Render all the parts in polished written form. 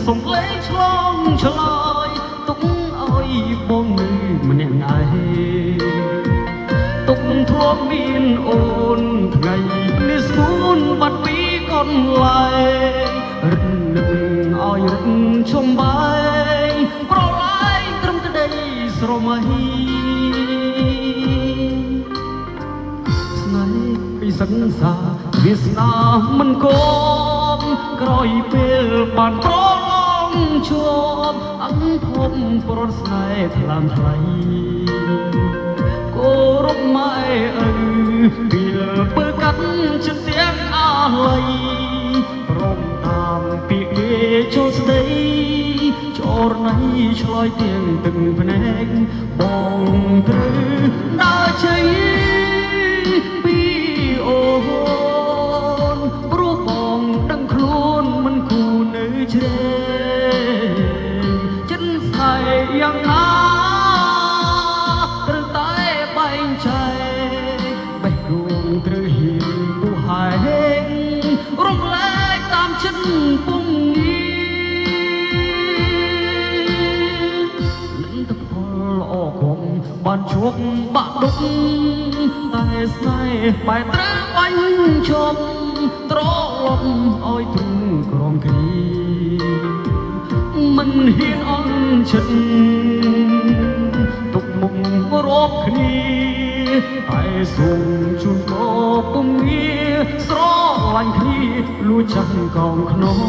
សំឡេងឆ្លងឆ្លើយទុកឲ្យបងនៅម្នាក់ឯងទុកធ្លាប់មានអូនថ្ងៃនេះស្គូនបាត់ពីកូនឡើយរឹងនឹកឲ្យរឹងឈំបែងប្រឡាយត្រឹមក្តីស្រមៃស្នេហ៍ពីសន្សាវាស្នាមិនគំក្រោយពេលបានប្រឡងជាប់អង្គភពប្រត់ស្នេហ៍ថ្លាមថ្លៃគោរពម៉ែឪពេលពើកាត់ចិត្តទាំងអាល័យព្រមតាមពាក្យគេចូលស្ដីចរណៃឆ្លើយទៀងទឹកភ្នែកបងត្រូវដើរជ័យពីអូនព្រោះបងដឹងខ្លួនមិនគូនៅជ្រេចិនស្អែកយ៉ាងណាត្រូវតែបែងចែកបេះដូងត្រូវហ៊ានពុះហែងរំលែកតាមចិត្តពុំងាលទ្ធផលល្អក្រុមបានជួបបាក់ដុកតែស្នេហ៍បែបត្រូវបាញ់ជប់ត្រឡប់ឲ្យទ្រូងក្រំគ្រីមិនហ៊ានអន់ចិត្តទុកមុខរាប់គ្នាតែសូមជូនមកពុំងារស្រឡាញ់គ្នាលួចចាំកងខ្នង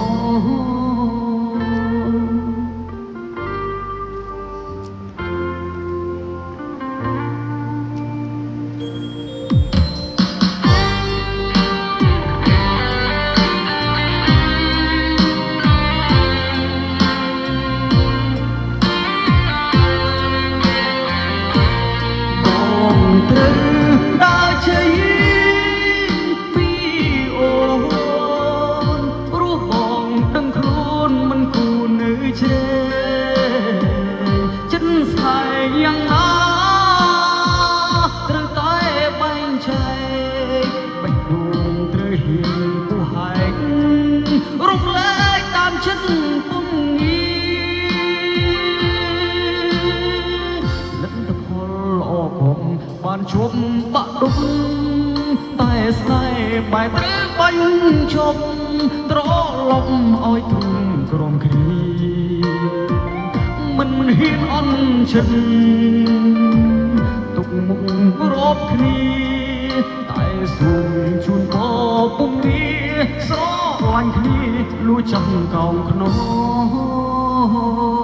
ត្រូវដើរជ័យពីអូនព្រោះបងដឹងខ្លួនមិនគួរនៅជ្រេចិនស្អែកយ៉ាងណាត្រូវតែបែងចែកបេះដូងត្រូវហ៊ានពុះហែងរំលែកតាមចិត្តពុំងាលទ្ធផលល្អក្រុមបានជួបបាក់ដុកតែស្នេហ៍បែបត្រូវបាញ់ជប់ត្រឡប់ឲ្យទ្រូងក្រំគ្រីមិនហ៊ានអន់ចិត្តទុកមុខរាប់គ្នាតែសូមជូនបងពុំងារស្រឡាញ់គ្នាលួចចាំកោងខ្នង